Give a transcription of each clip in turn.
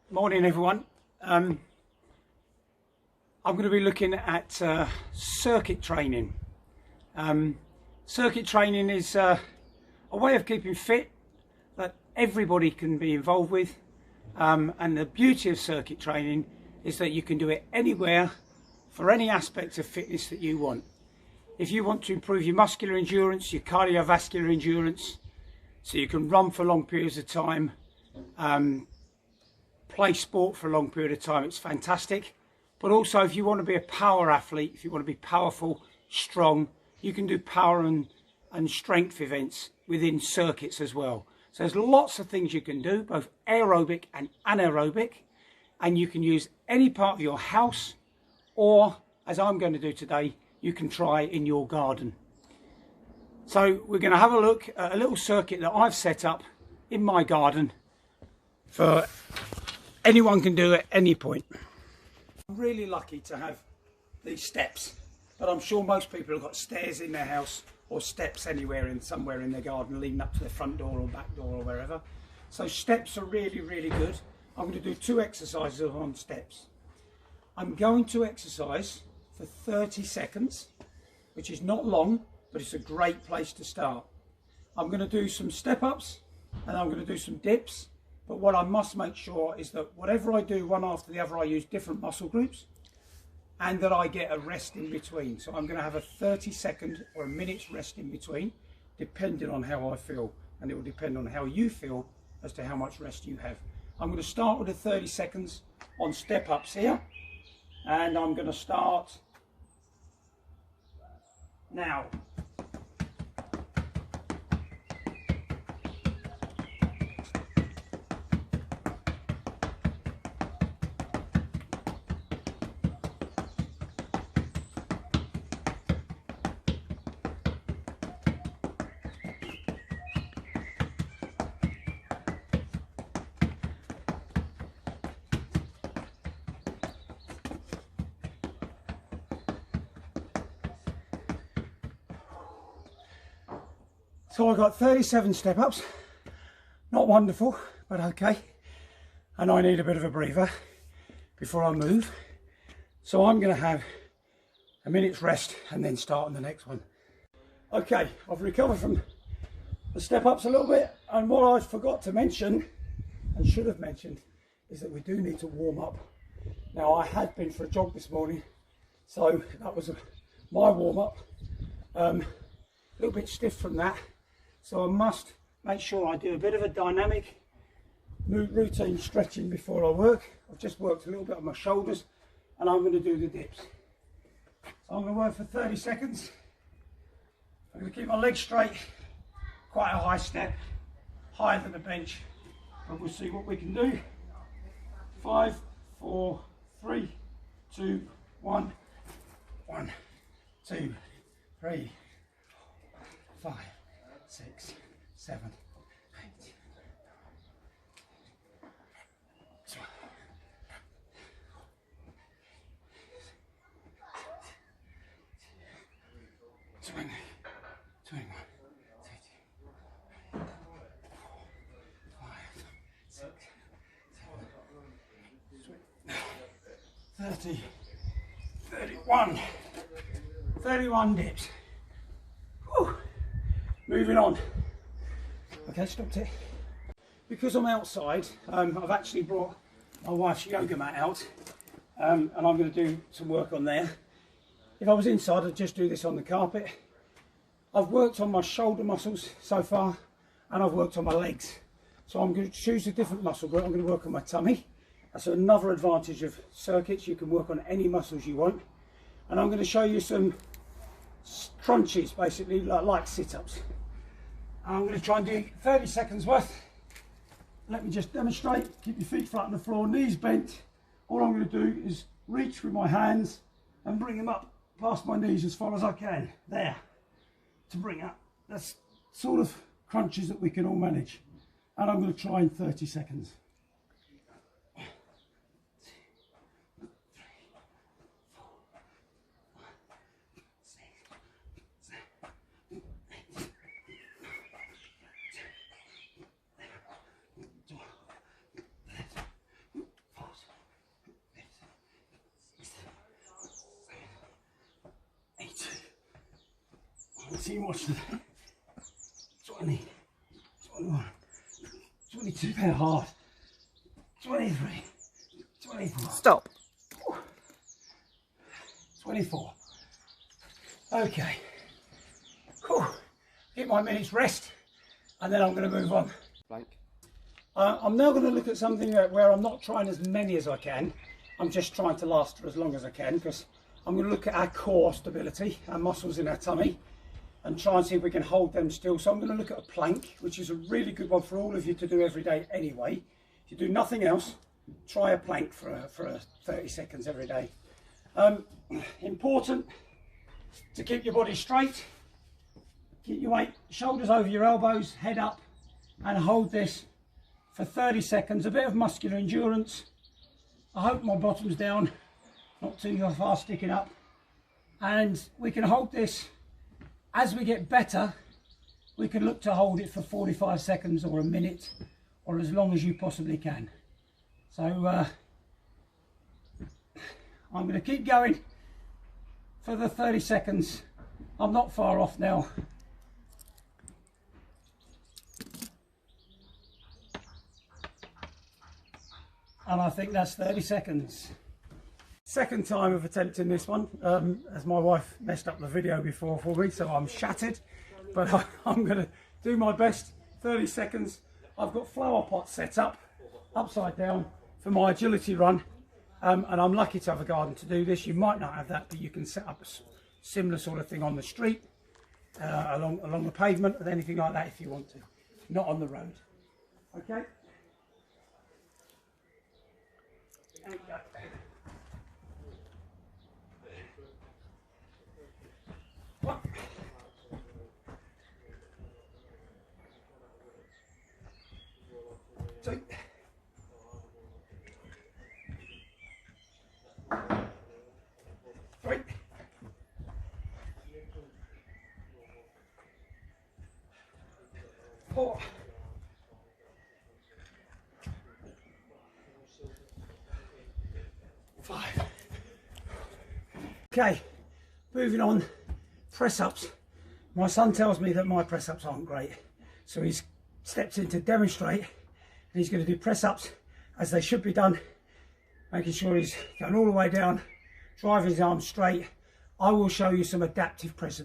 Morning everyone. I'm going to be looking at circuit training. Circuit training is a way of keeping fit that everybody can be involved with, and the beauty of circuit training is that you can do it anywhere for any aspect of fitness that you want. If you want to improve your muscular endurance, your cardiovascular endurance, so you can run for long periods of time, play sport for a long period of time, it's fantastic. But also if you want to be a power athlete, if you want to be powerful, strong, you can do power and strength events within circuits as well. So there's lots of things you can do, both aerobic and anaerobic, and you can use any part of your house, or as I'm going to do today, you can try in your garden. So we're going to have a look at a little circuit that I've set up in my garden for anyone can do at any point. I'm really lucky to have these steps, but I'm sure most people have got stairs in their house or steps anywhere somewhere in their garden leading up to their front door or back door or wherever. So steps are really, really good. I'm going to do 2 exercises on steps. I'm going to exercise for 30 seconds, which is not long, but it's a great place to start. I'm going to do some step ups and I'm going to do some dips. But what I must make sure is that whatever I do one after the other, I use different muscle groups and that I get a rest in between. So I'm going to have a 30-second or a minute's rest in between, depending on how I feel. And it will depend on how you feel as to how much rest you have. I'm going to start with the 30 seconds on step ups here. And I'm going to start now. So I've got 37 step ups, not wonderful, but okay. And I need a bit of a breather before I move. So I'm going to have a minute's rest and then start on the next one. Okay, I've recovered from the step ups a little bit. And what I forgot to mention, and should have mentioned, is that we do need to warm up. Now I had been for a jog this morning, so that was my warm up. A little bit stiff from that. So I must make sure I do a bit of a dynamic routine stretching before I work. I've just worked a little bit on my shoulders and I'm going to do the dips. So I'm going to work for 30 seconds. I'm going to keep my legs straight, quite a high step, higher than the bench. And we'll see what we can do. 5, 4, 3, 2, 1. 1, 2, 3, 5, 6, 7, 8, 20, 21, 22, 5, 6, 7, 30, 31, 31 dips. Whew. Moving on. Okay, stopped it. Because I'm outside, I've actually brought my wife's yoga mat out, and I'm going to do some work on there. If I was inside, I'd just do this on the carpet. I've worked on my shoulder muscles so far, and I've worked on my legs. So I'm going to choose a different muscle group. I'm going to work on my tummy. That's another advantage of circuits. You can work on any muscles you want. And I'm going to show you some crunches, basically, like sit-ups. I'm going to try and do 30 seconds worth. Let me just demonstrate. Keep your feet flat on the floor, knees bent. All I'm going to do is reach with my hands and bring them up past my knees as far as I can. There. To bring up. That's sort of crunches that we can all manage. And I'm going to try in 30 seconds. 1, 2, 3, 4, 5, 6, 7, 8, 9, 10, 11, 12, 13, 14, 15, 16, 17, 18, 19, 20, 21, 22, 23, 24, 25, 26, 27, 28, 29, 30. See what's 20, 21, 22 and a half, 23, 24. Stop. 24. Okay. Whew. Get my minute's rest and then I'm going to move on. Blank. I'm now going to look at something where I'm not trying as many as I can. I'm just trying to last for as long as I can, because I'm going to look at our core stability, our muscles in our tummy, and try and see if we can hold them still. So I'm going to look at a plank, which is a really good one for all of you to do every day anyway. If you do nothing else, try a plank for 30 seconds every day. Important to keep your body straight. Keep your weight, shoulders over your elbows, head up, and hold this for 30 seconds. A bit of muscular endurance. I hope my bottom's down, not too far sticking up. And we can hold this. As we get better, we can look to hold it for 45 seconds or a minute, or as long as you possibly can. So I'm going to keep going for the 30 seconds. I'm not far off now. And I think that's 30 seconds. Second time of attempting this one, as my wife messed up the video before for me, so I'm shattered, but I'm going to do my best. 30 seconds. I've got flower pots set up upside down for my agility run, and I'm lucky to have a garden to do this. You might not have that, but you can set up a similar sort of thing on the street, along the pavement, and anything like that if you want to, not on the road. Okay. One, 2, 3, 4, 5. Okay, moving on. Press ups. My son tells me that my press ups aren't great, so he's stepped in to demonstrate, and he's going to do press ups as they should be done, making sure he's going all the way down, driving his arms straight. I will show you some adaptive press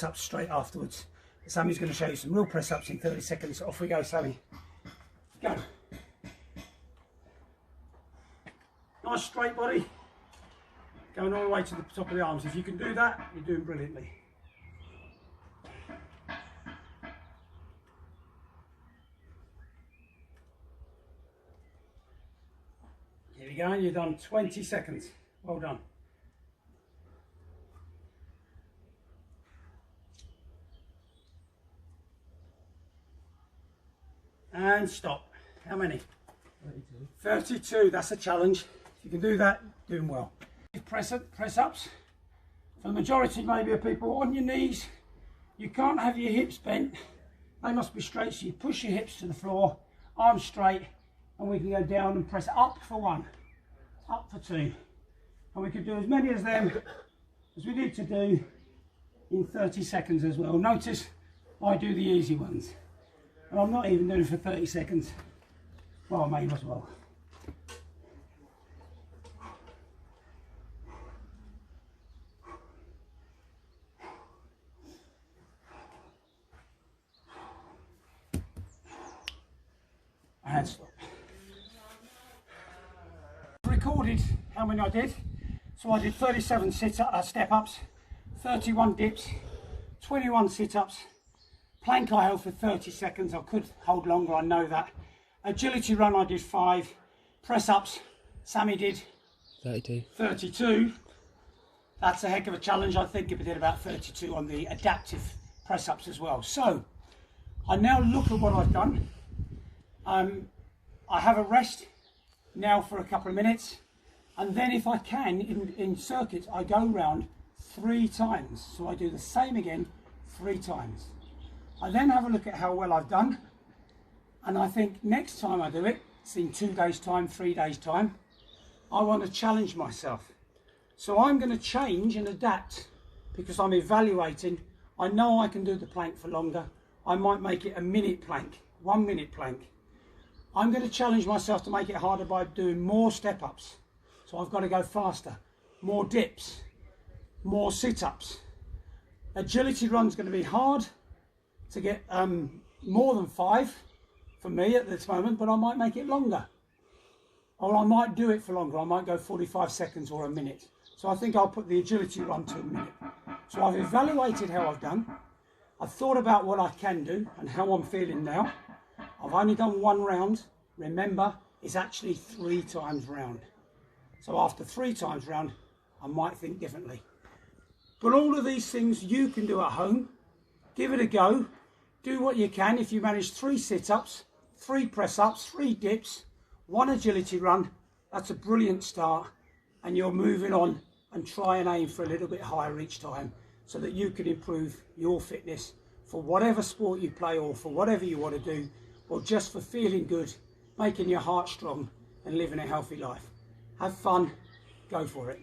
ups straight afterwards. Sammy's going to show you some real press ups in 30 seconds. Off we go, Sammy. Go. Nice straight body, going all the way to the top of the arms. If you can do that, you're doing brilliantly. Here we go, you've done 20 seconds. Well done. And stop. How many? 32. 32, that's a challenge. If you can do that, you're doing well. Press ups. For the majority maybe of people, on your knees. You can't have your hips bent. They must be straight, so you push your hips to the floor, arms straight, and we can go down and press up for 1, up for 2. And we can do as many of them as we need to do in 30 seconds as well. Notice I do the easy ones. And I'm not even doing it for 30 seconds. Well, I may as well. And stop. Recorded how many I did. So I did 37 step-ups, 31 dips, 21 sit-ups, plank I held for 30 seconds. I could hold longer, I know that. Agility run I did 5, press-ups, Sammy did 32. That's a heck of a challenge. I think we did about 32 on the adaptive press-ups as well. So I now look at what I've done. I have a rest now for a couple of minutes, and then if I can, in circuits, I go round 3 times. So I do the same again 3 times. I then have a look at how well I've done, and I think next time I do it, it's in 2 days time, 3 days time, I want to challenge myself. So I'm going to change and adapt, because I'm evaluating I know I can do the plank for longer. I might make it a minute plank, 1 minute plank. I'm going to challenge myself to make it harder by doing more step-ups. So I've got to go faster, more dips, more sit-ups. Agility run's going to be hard to get more than 5 for me at this moment, but I might make it longer. Or I might do it for longer. I might go 45 seconds or a minute. So I think I'll put the agility run to a minute. So I've evaluated how I've done. I've thought about what I can do and how I'm feeling now. I've only done 1 round. Remember, it's actually 3 times round. So after 3 times round, I might think differently. But all of these things you can do at home. Give it a go. Do what you can. If you manage 3 sit-ups, 3 press-ups, 3 dips, 1 agility run, that's a brilliant start. And you're moving on and try and aim for a little bit higher each time so that you can improve your fitness for whatever sport you play or for whatever you want to do, or just for feeling good, making your heart strong and living a healthy life. Have fun, go for it.